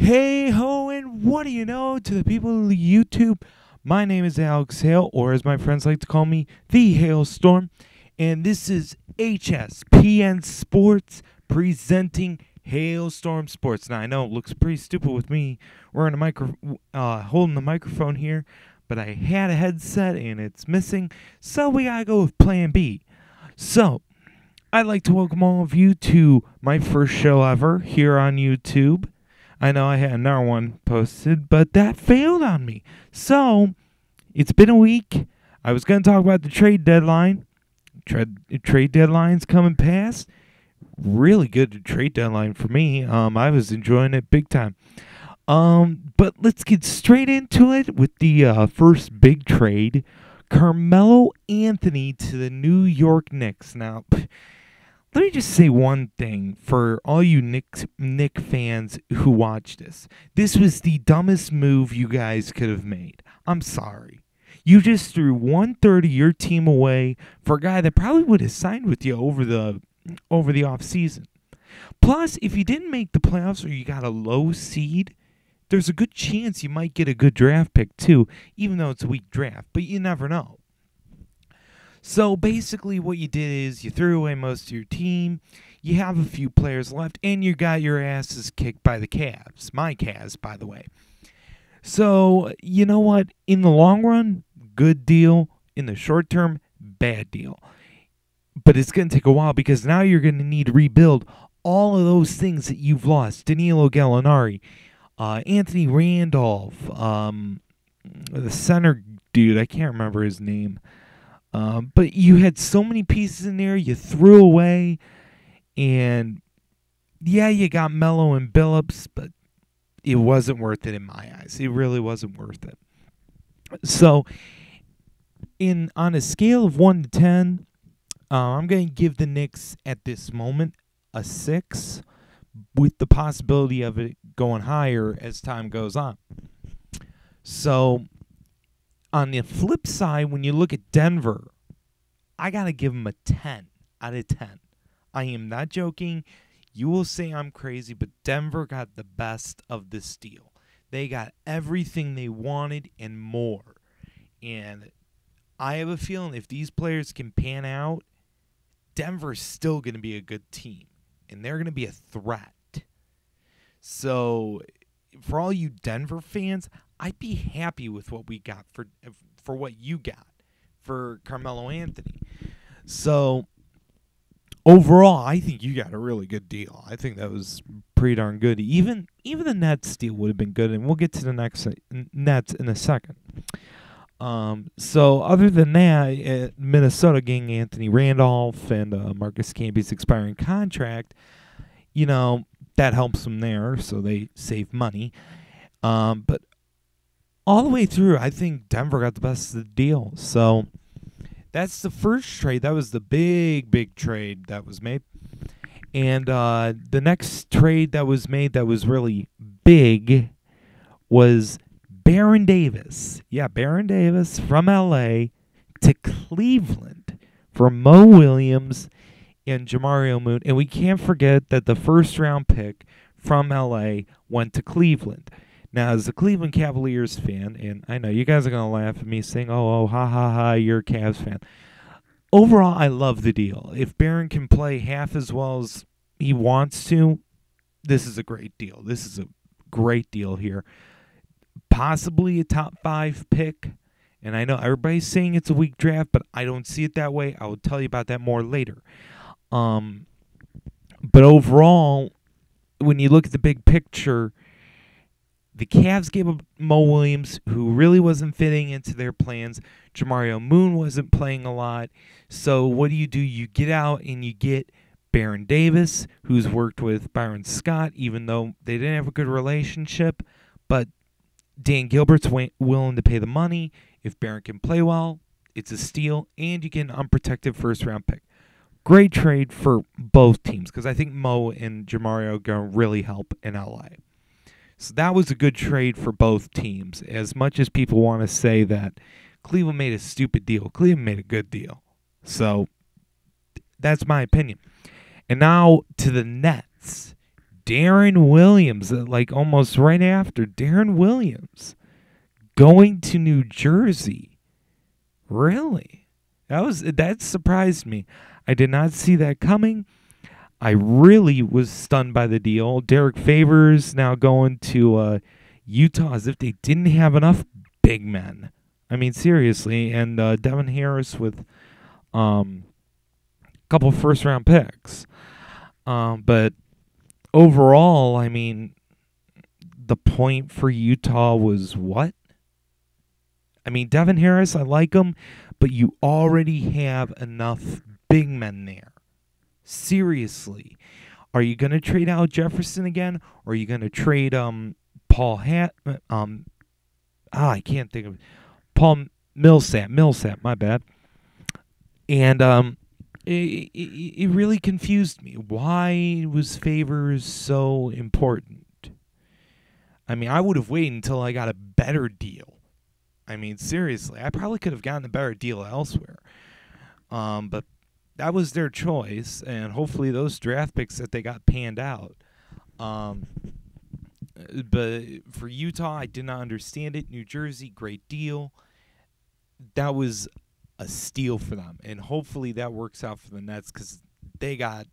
Hey ho, and what do you know to the people of YouTube? My name is Alex Hale, or as my friends like to call me, the Hailstorm, and this is HSPN Sports presenting Hailstorm Sports. Now I know it looks pretty stupid with me wearing holding the microphone here, but I had a headset and it's missing, so we gotta go with Plan B. So I'd like to welcome all of you to my first show ever here on YouTube. I know I had another one posted, but that failed on me. So, it's been a week. I was going to talk about the trade deadline. Trade deadline's coming past. Really good trade deadline for me. I was enjoying it big time. But let's get straight into it with the first big trade. Carmelo Anthony to the New York Knicks. Now, let me just say one thing for all you Knick fans who watch this. This was the dumbest move you guys could have made. I'm sorry. You just threw 1/3 of your team away for a guy that probably would have signed with you over the offseason. Plus, if you didn't make the playoffs or you got a low seed, there's a good chance you might get a good draft pick too, even though it's a weak draft. But you never know. So basically what you did is you threw away most of your team, you have a few players left, and you got your asses kicked by the Cavs. My Cavs, by the way. So, you know what? In the long run, good deal. In the short term, bad deal. But it's going to take a while because now you're going to need to rebuild all of those things that you've lost. Danilo Gallinari, Anthony Randolph, the center dude, I can't remember his name. But you had so many pieces in there you threw away, and yeah, you got Melo and Billups, but it wasn't worth it in my eyes. It really wasn't worth it. So, on a scale of 1 to 10, I'm going to give the Knicks at this moment a 6, with the possibility of it going higher as time goes on. So, on the flip side, when you look at Denver, I got to give them a 10 out of 10. I am not joking. You will say I'm crazy, but Denver got the best of this deal. They got everything they wanted and more. And I have a feeling if these players can pan out, Denver's still going to be a good team. And they're going to be a threat. So, for all you Denver fans, I'd be happy with what we got for what you got for Carmelo Anthony. So, overall, I think you got a really good deal. I think that was pretty darn good. Even the Nets deal would have been good, and we'll get to the next Nets in a second. So, other than that, Minnesota getting Anthony Randolph and Marcus Camby's expiring contract, that helps them there, so they save money. But all the way through, I think Denver got the best of the deal. So that's the first trade. That was the big trade that was made. And the next trade that was made that was really big was Baron Davis. Yeah, Baron Davis from L.A. to Cleveland for Mo Williams and Jamario Moon. And we can't forget that the first-round pick from L.A. went to Cleveland. Now, as a Cleveland Cavaliers fan, and I know you guys are going to laugh at me saying, oh, ha, ha, ha, you're a Cavs fan. Overall, I love the deal. If Baron can play half as well as he wants to, this is a great deal. This is a great deal here. Possibly a top 5 pick. And I know everybody's saying it's a weak draft, but I don't see it that way. I will tell you about that more later. But overall, when you look at the big picture, the Cavs gave up Mo Williams, who really wasn't fitting into their plans. Jamario Moon wasn't playing a lot. So what do? You get out and you get Baron Davis, who's worked with Byron Scott, even though they didn't have a good relationship. But Dan Gilbert's willing to pay the money. If Baron can play well, it's a steal, and you get an unprotected first-round pick. Great trade for both teams, because I think Mo and Jamario are going to really help in L.A. So that was a good trade for both teams. As much as people want to say that Cleveland made a stupid deal, Cleveland made a good deal. So that's my opinion. And now to the Nets. Darren Williams, like almost right after, Darren Williams going to New Jersey. Really? That surprised me. I did not see that coming. I really was stunned by the deal. Derek Favors now going to Utah as if they didn't have enough big men. I mean, seriously. And Devin Harris with a couple first-round picks. But overall, I mean, the point for Utah was what? I mean, Devin Harris, I like him, but you already have enough big men there. Seriously. Are you going to trade Al Jefferson again? Or are you going to trade Paul I can't think of it. Paul Millsap, my bad. And it really confused me. Why was Favors so important? I mean, I would have waited until I got a better deal. I mean, seriously, I probably could have gotten a better deal elsewhere. But that was their choice, and hopefully those draft picks that they got panned out. But for Utah, I did not understand it. New Jersey, great deal. That was a steal for them, and hopefully that works out for the Nets because they got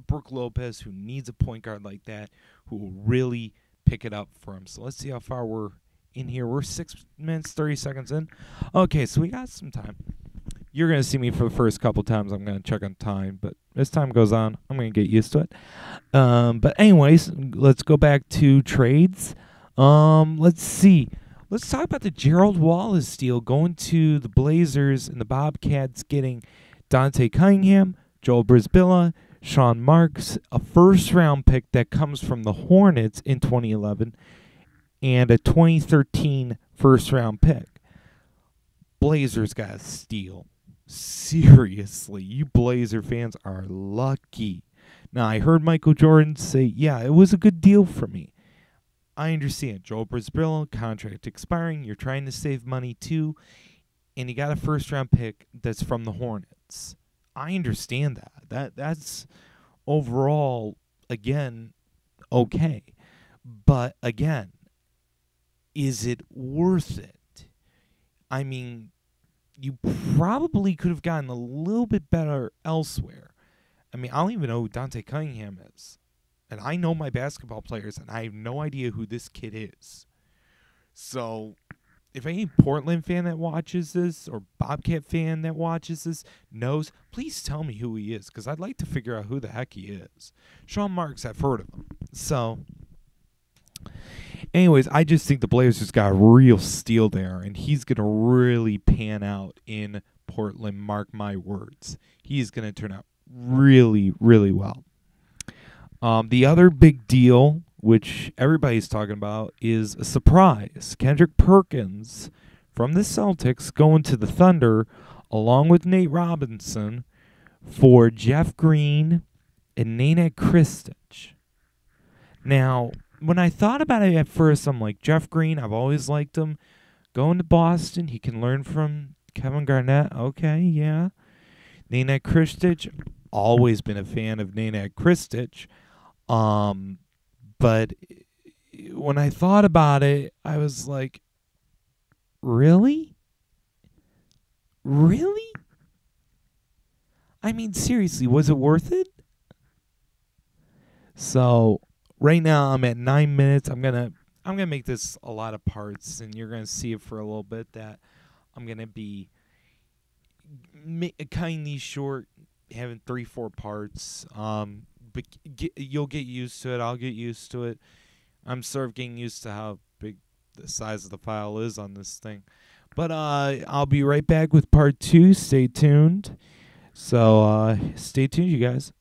Brook Lopez, who needs a point guard like that, who will really pick it up for him. So let's see how far we're in here. We're 6 minutes, 30 seconds in. Okay, so we got some time. You're going to see me for the first couple times. I'm going to check on time, but as time goes on, I'm going to get used to it. But anyways, let's go back to trades. Let's see. Let's talk about the Gerald Wallace deal going to the Blazers and the Bobcats getting Dante Cunningham, Joel Brisbilla, Sean Marks, a first-round pick that comes from the Hornets in 2011, and a 2013 first-round pick. Blazers got a steal. Seriously, you Blazer fans are lucky. Now, I heard Michael Jordan say, yeah, it was a good deal for me. I understand. Joel Brisbilla, contract expiring. You're trying to save money too. And you got a first-round pick that's from the Hornets. I understand that. That's overall, again, okay. But, again, is it worth it? I mean, you probably could have gotten a little bit better elsewhere. I mean, I don't even know who Dante Cunningham is. And I know my basketball players, and I have no idea who this kid is. So, if any Portland fan that watches this or Bobcat fan that watches this knows, please tell me who he is, because I'd like to figure out who the heck he is. Sean Marks, I've heard of him. So, anyways, I just think the Blazers just got a real steal there, and he's going to really pan out in Portland, mark my words. He's going to turn out really, really well. The other big deal, which everybody's talking about, is a surprise. Kendrick Perkins from the Celtics going to the Thunder along with Nate Robinson for Jeff Green and Nenad Kristic. Now, when I thought about it at first, I'm like, Jeff Green, I've always liked him. Going to Boston, he can learn from Kevin Garnett. Okay, yeah. Nenad Kristic, always been a fan of Nenad Kristic. But when I thought about it, I was like, really? Really? I mean, seriously, was it worth it? So right now I'm at 9 minutes. I'm gonna make this a lot of parts, and you're gonna see it for a little bit. That I'm gonna be cutting these short, having 3-4 parts. But you'll get used to it. I'll get used to it. I'm sort of getting used to how big the size of the file is on this thing. But I'll be right back with part 2. Stay tuned. So stay tuned, you guys.